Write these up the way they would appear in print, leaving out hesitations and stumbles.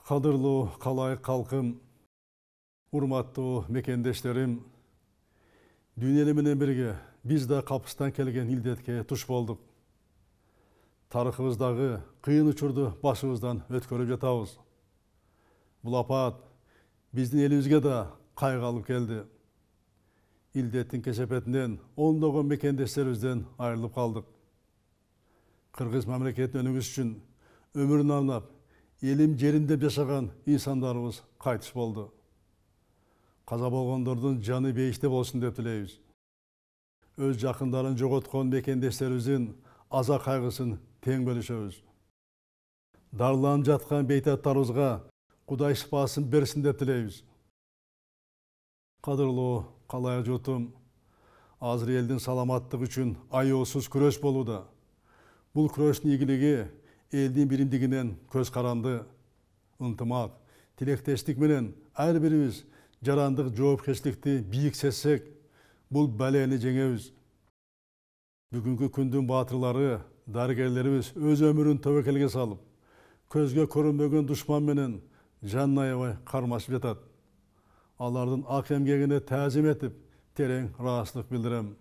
Кадырлуу калайык калкым, урматтуу мекендештерим, дүйнөлү менен бирге биз да капыстан келген илдетке туш болдук. Тарыхыбыздагы кыйын учурду башыбыздан өткөрүп жатабыз. Бул апат биздин элибизге да кайгы алып келди. Илдеттин кесепетинен ондогон мекендештерибизден айрылып калдык. Кыргыз мамлекетин өнүгүш үчүн өмүрүн арнап, элим жерим деп жашаган инсандарыбыз кайтыш болду. Каза болгондордун жаны бейиште болсун деп тилейбиз. Өз жакындарын жоготкон мекендештерибиздин аза кайгысын тең бөлүшөбүз. Дарыланып жаткан бейтаптарыбызга Кудай шифасын берсин деп тилейбиз. Кадырлуу калайык журтум, азыр элдин саламаттыгы үчүн аеосуз күрөш болууда. Бул күрөштүн ийгилиги элдин биримдигинен көз каранды, ынтымак, тилектештик менен ар бирибиз жарандык жоопкерчиликти бийик сезсек, бул балени жеңебиз. Бүгүнкү күндүн баатырлары, дарыгерлерибиз өз өмүрүн тобокелге салып, көзгө көрүнбөгөн душман менен жанын аябай кармашып жатат. Алардын ак эмгегине таазим этип, терең ыраазычылык билдирем.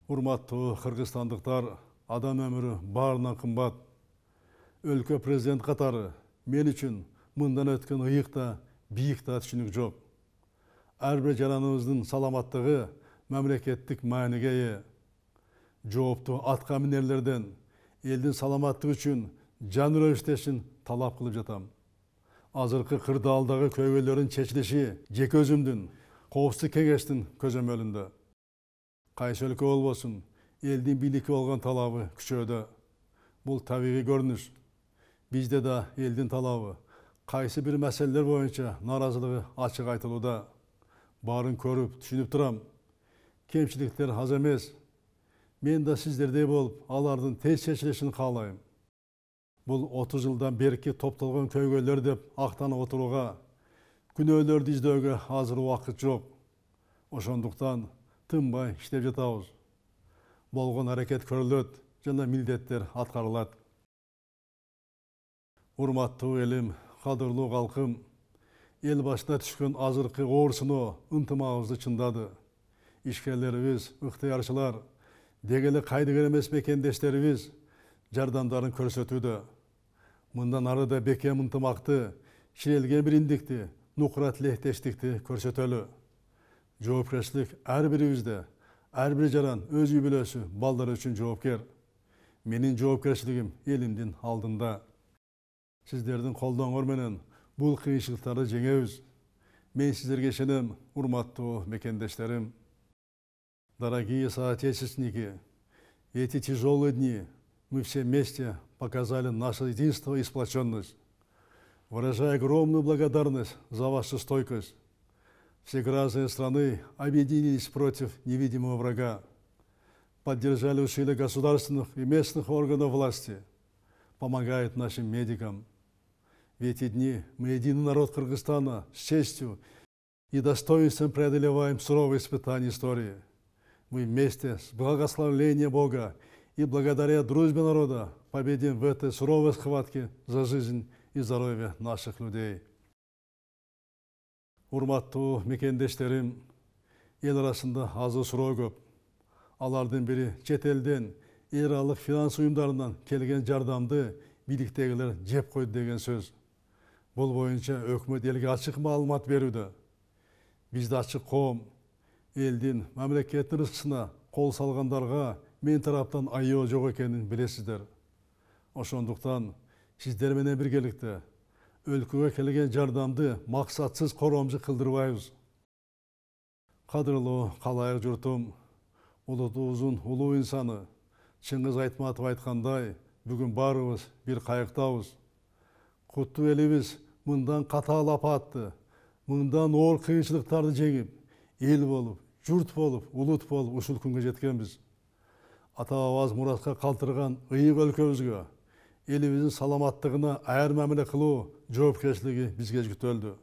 Урматтуу кыргызстандыктар, адам өмүрү баарынан кымбат. Өлкө президент катары мен үчүн мындан өткөн ыйык да, бийик да түшүнүк жок. Ар бир жараныбыздын саламаттыгы мамлекеттик мааниге ээ. Жооптуу атка минерлерден элдин саламаттыгы үчүн жан өрөштешин талап кылып жатам. Азыркы кырдаалдагы көйгөйлөрдүн чечилиши жеке өзүмдүн, коопсуздук кеңештин көзөмөлүндө. Кайсы өлкө болбосун, элдин бийликке болгон талабы күчөөдө. Бул табигый көрүнүш. Бизде да элдин талабы кайсы бир маселелер боюнча нааразылыгы ачык айтылууда. Баарын көрүп, түшүнүп турам. Кемчиликтер аз эмес. Мен да сиздердей болуп, алардын тез чечилишин каалайм. Бул 30 жылдан берки топтолгон көйгөйлөр деп актанып отурууга, күнөөлөрдү издөөгө азыр убакыт жок. Ошондуктан тынбай иштеп жатабыз. Болгон аракет көрүлөт жана милдеттер аткарылат. Урматтуу элим, кадырлуу калкым, эл башына түшкөн азыркы оор сыноо ынтымагыбызды чындады. Ишкерлерибиз, ыктыярчылар, деги эле кайдыгер эмес мекендештерибиз жардамдарын көрсөтүүдө. Мындан ары да бекем ынтымакты, ширелген биримдикти, нукура тилектештикти көрсөтөлү. Жоопкерчилик ар бирибизде, ар бир жаран өз үй бүлөсү, балдары үчүн жоопкер. Менин жоопкерчилигим элимдин алдында. Сиздердин колдооңор менен бул кыйынчылыктарды жеңебиз. Мен сиздерге ишенем, урматтуу мекендештерим. Дорогие соотечественники, эти тяжелые дни мы все вместе показали наше единство и сплоченность. Выражаю огромную благодарность за вашу стойкость. Все граждане страны объединились против невидимого врага, поддержали усилия государственных и местных органов власти, помогают нашим медикам. В эти дни мы единый народ Кыргызстана с честью и достоинством преодолеваем суровые испытания истории. Мы вместе с благословением Бога и благодаря дружбе народа победим в этой суровой схватке за жизнь и здоровье наших людей. Урматтуу мекендештерим, эл арасында азы суроо көп. Алардын бири чет элден эл аралык финанс уюмдарынан келген жардамды бийликтегилер жеп койду деген сөз. Бул боюнча өкмөт элге ачык маалымат берүүдө. Бизде ачык коом, элдин мамлекеттин рызкысына кол салгандарга мен тараптан айоо жок экенин билесиздер. Ошондуктан сиздер менен биргеликте өлкөгө келген жардамды максатсыз коромжу кылдырбайбыз. Кадырлуу калайык журтум, улутубуздун улуу инсаны Чыңгыз Айтматов айткандай, бүгүн баарыбыз бир кайыктабыз. Куттуу элибиз мындан катаал апатты, мындан оор кыйынчылыктарды жеңип, эл болуп, журт болуп, улут болуп ушул күнгө жеткенбиз. Ата-бабабыз муратка калтырган ыйык өлкөбүзгө, элибиздин саламаттыгына аяр мамиле кылуу жоопкерчилиги бизге жүктөлдү.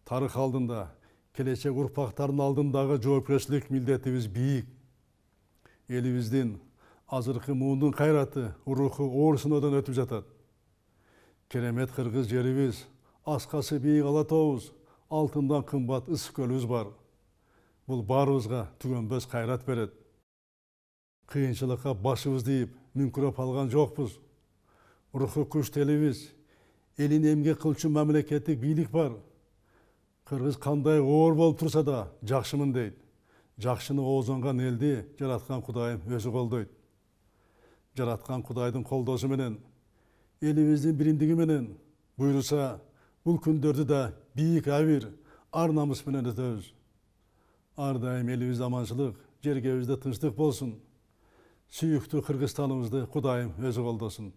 Тарых алдында, келечек урпактардын алдындагы жоопкерчилик милдетибиз бийик. Элибиздин азыркы муундун кайраты, руху оор сыноодон өтүп жатат. Keremet Kırgız жерибиz, аскасы бийик ала тообуз, алтындан кымбат ысык көлүбүз бар. Бул баарыбызга түгөнбөс кайрат берет. Кыйынчылыкка башыбызды ийип, мүңкүрөп алган жокпуз. Руху күч телибиз, элин эмгек кылчу мамлекеттик бийлик бар. Кыргыз кандай оор болуп турса да жакшымын дейт. Жакшыны оозонгон элди жараткан Кудайым өзү колдойт. Жараткан Кудайдын колдоосу менен, элибиздин биримдиги менен буйруса, бул күндөрдү да бийик абир, ар намыс менен өтөбүз. Ар дайым элибизде аманчылык, жергебизде тынчтык болсун. Сүйүктүү Кыргызстаныбызды Кудайым өзү колдосун.